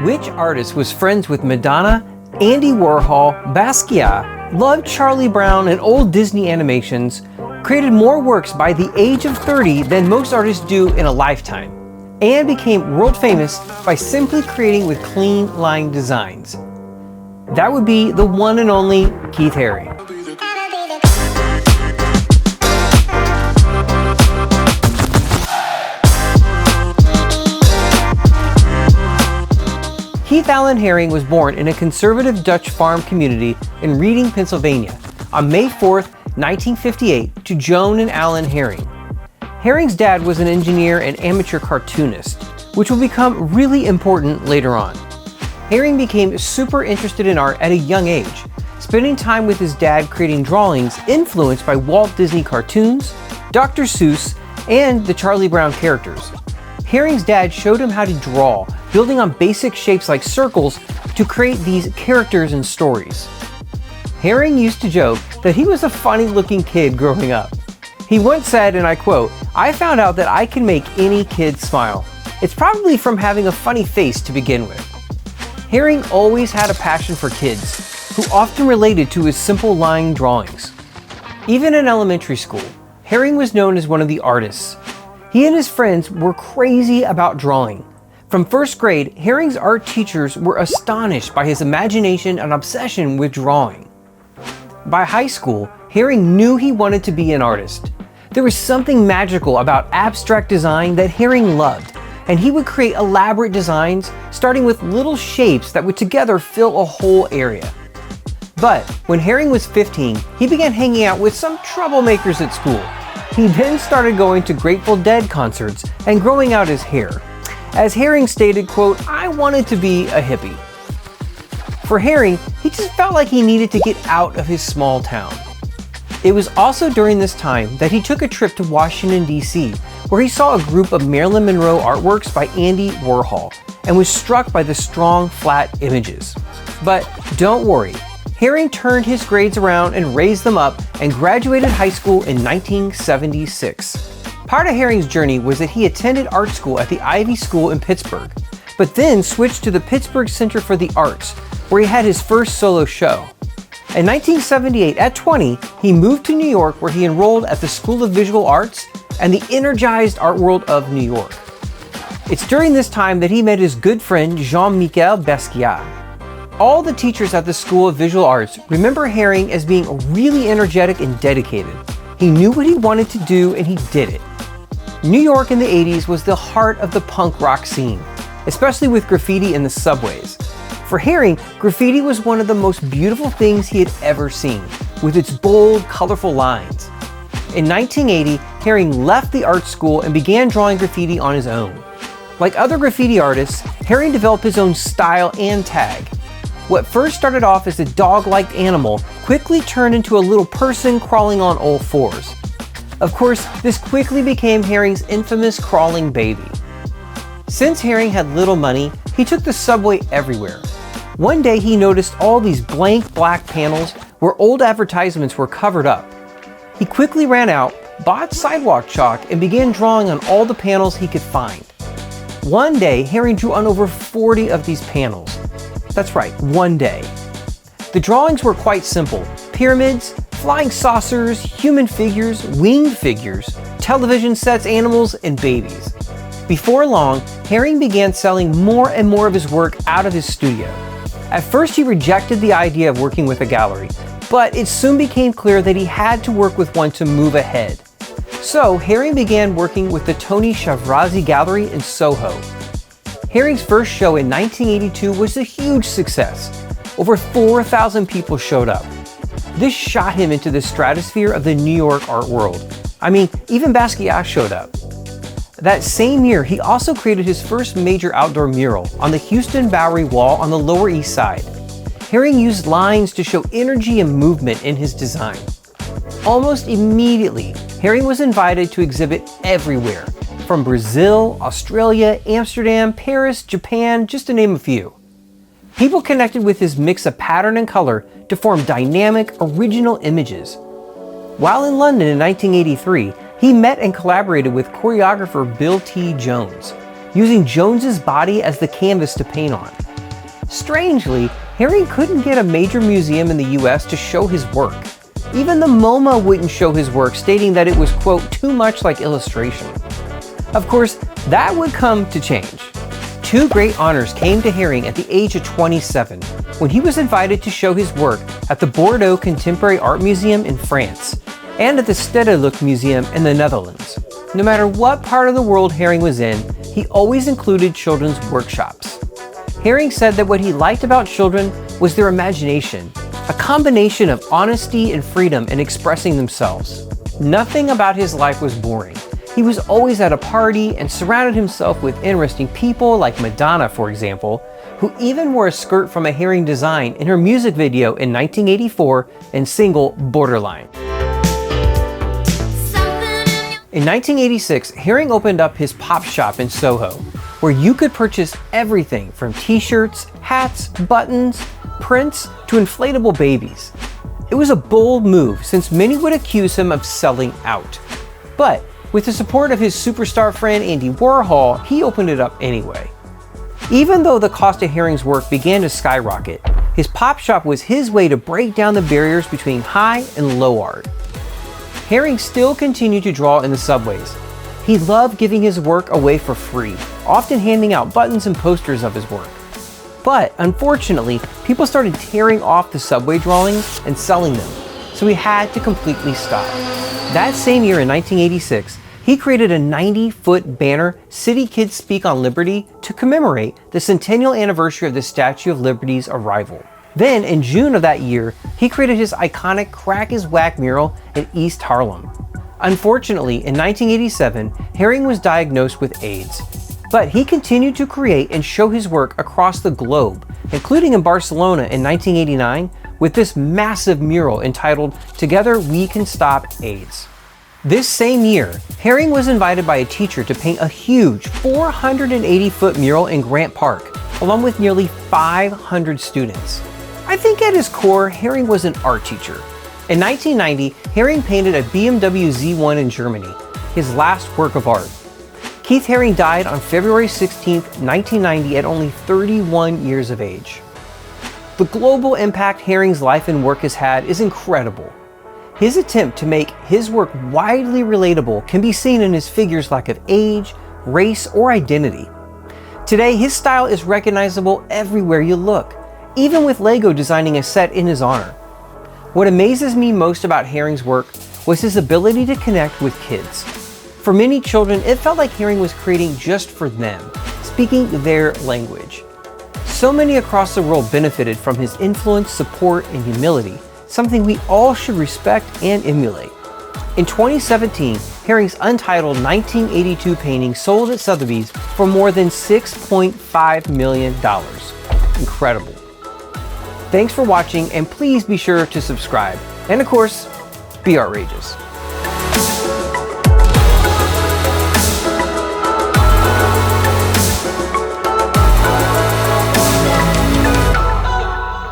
Which artist was friends with Madonna, Andy Warhol, Basquiat, loved Charlie Brown and old Disney animations, created more works by the age of 30 than most artists do in a lifetime, and became world famous by simply creating with clean line designs? That would be the one and only Keith Haring. Keith Allen Haring was born in a conservative Dutch farm community in Reading, Pennsylvania, on May 4, 1958, to Joan and Alan Haring. Haring's dad was an engineer and amateur cartoonist, which will become really important later on. Haring became super interested in art at a young age, spending time with his dad creating drawings influenced by Walt Disney cartoons, Dr. Seuss, and the Charlie Brown characters. Haring's dad showed him how to draw, building on basic shapes like circles to create these characters and stories. Haring used to joke that he was a funny-looking kid growing up. He once said, and I quote, "I found out that I can make any kid smile. It's probably from having a funny face to begin with." Haring always had a passion for kids, who often related to his simple line drawings. Even in elementary school, Haring was known as one of the artists. He and his friends were crazy about drawing. From first grade, Haring's art teachers were astonished by his imagination and obsession with drawing. By high school, Haring knew he wanted to be an artist. There was something magical about abstract design that Haring loved, and he would create elaborate designs, starting with little shapes that would together fill a whole area. But when Haring was 15, he began hanging out with some troublemakers at school. He then started going to Grateful Dead concerts and growing out his hair. As Haring stated, quote, "I wanted to be a hippie." For Haring, he just felt like he needed to get out of his small town. It was also during this time that he took a trip to Washington, D.C., where he saw a group of Marilyn Monroe artworks by Andy Warhol and was struck by the strong, flat images. But don't worry, Haring turned his grades around and raised them up and graduated high school in 1976. Part of Haring's journey was that he attended art school at the Ivy School in Pittsburgh, but then switched to the Pittsburgh Center for the Arts, where he had his first solo show. In 1978, at 20, he moved to New York, where he enrolled at the School of Visual Arts and the energized art world of New York. It's during this time that he met his good friend Jean-Michel Basquiat. All the teachers at the School of Visual Arts remember Haring as being really energetic and dedicated. He knew what he wanted to do and he did it. New York in the 80s was the heart of the punk rock scene, especially with graffiti in the subways. For Haring, graffiti was one of the most beautiful things he had ever seen, with its bold, colorful lines. In 1980, Haring left the art school and began drawing graffiti on his own. Like other graffiti artists, Haring developed his own style and tag. What first started off as a dog-like animal quickly turned into a little person crawling on all fours. Of course, this quickly became Haring's infamous crawling baby. Since Haring had little money, he took the subway everywhere. One day he noticed all these blank black panels where old advertisements were covered up. He quickly ran out, bought sidewalk chalk, and began drawing on all the panels he could find. One day, Haring drew on over 40 of these panels. That's right, one day. The drawings were quite simple: pyramids, flying saucers, human figures, winged figures, television sets, animals, and babies. Before long, Haring began selling more and more of his work out of his studio. At first he rejected the idea of working with a gallery, but it soon became clear that he had to work with one to move ahead. So Haring began working with the Tony Schiavrazzi Gallery in Soho. Haring's first show in 1982 was a huge success. Over 4,000 people showed up. This shot him into the stratosphere of the New York art world. I mean, even Basquiat showed up. That same year, he also created his first major outdoor mural on the Houston Bowery Wall on the Lower East Side. Haring used lines to show energy and movement in his design. Almost immediately, Haring was invited to exhibit everywhere, from Brazil, Australia, Amsterdam, Paris, Japan, just to name a few. People connected with his mix of pattern and color to form dynamic, original images. While in London in 1983, he met and collaborated with choreographer Bill T. Jones, using Jones's body as the canvas to paint on. Strangely, Haring couldn't get a major museum in the US to show his work. Even the MoMA wouldn't show his work, stating that it was, quote, too much like illustration. Of course, that would come to change. Two great honors came to Haring at the age of 27, when he was invited to show his work at the Bordeaux Contemporary Art Museum in France, and at the Stedelijk Museum in the Netherlands. No matter what part of the world Haring was in, he always included children's workshops. Haring said that what he liked about children was their imagination, a combination of honesty and freedom in expressing themselves. Nothing about his life was boring. He was always at a party and surrounded himself with interesting people like Madonna, for example, who even wore a skirt from a Haring design in her music video in 1984 and single Borderline. In 1986, Haring opened up his pop shop in Soho, where you could purchase everything from t-shirts, hats, buttons, prints, to inflatable babies. It was a bold move, since many would accuse him of selling out. But with the support of his superstar friend Andy Warhol, he opened it up anyway. Even though the cost of Haring's work began to skyrocket, his pop shop was his way to break down the barriers between high and low art. Haring still continued to draw in the subways. He loved giving his work away for free, often handing out buttons and posters of his work. But unfortunately, people started tearing off the subway drawings and selling them, so he had to completely stop. That same year in 1986, he created a 90-foot banner, "City Kids Speak on Liberty," to commemorate the centennial anniversary of the Statue of Liberty's arrival. Then, in June of that year, he created his iconic Crack is Whack mural in East Harlem. Unfortunately, in 1987, Haring was diagnosed with AIDS, but he continued to create and show his work across the globe, including in Barcelona in 1989 with this massive mural entitled "Together We Can Stop AIDS." This same year, Haring was invited by a teacher to paint a huge 480-foot mural in Grant Park, along with nearly 500 students. I think at his core, Haring was an art teacher. In 1990, Haring painted a BMW Z1 in Germany, his last work of art. Keith Haring died on February 16, 1990 at only 31 years of age. The global impact Haring's life and work has had is incredible. His attempt to make his work widely relatable can be seen in his figures' lack of age, race, or identity. Today, his style is recognizable everywhere you look, even with Lego designing a set in his honor. What amazes me most about Haring's work was his ability to connect with kids. For many children, it felt like Haring was creating just for them, speaking their language. So many across the world benefited from his influence, support, and humility, something we all should respect and emulate. In 2017, Haring's untitled 1982 painting sold at Sotheby's for more than $6.5 million. Incredible. Thanks for watching, and please be sure to subscribe. And of course, be outrageous.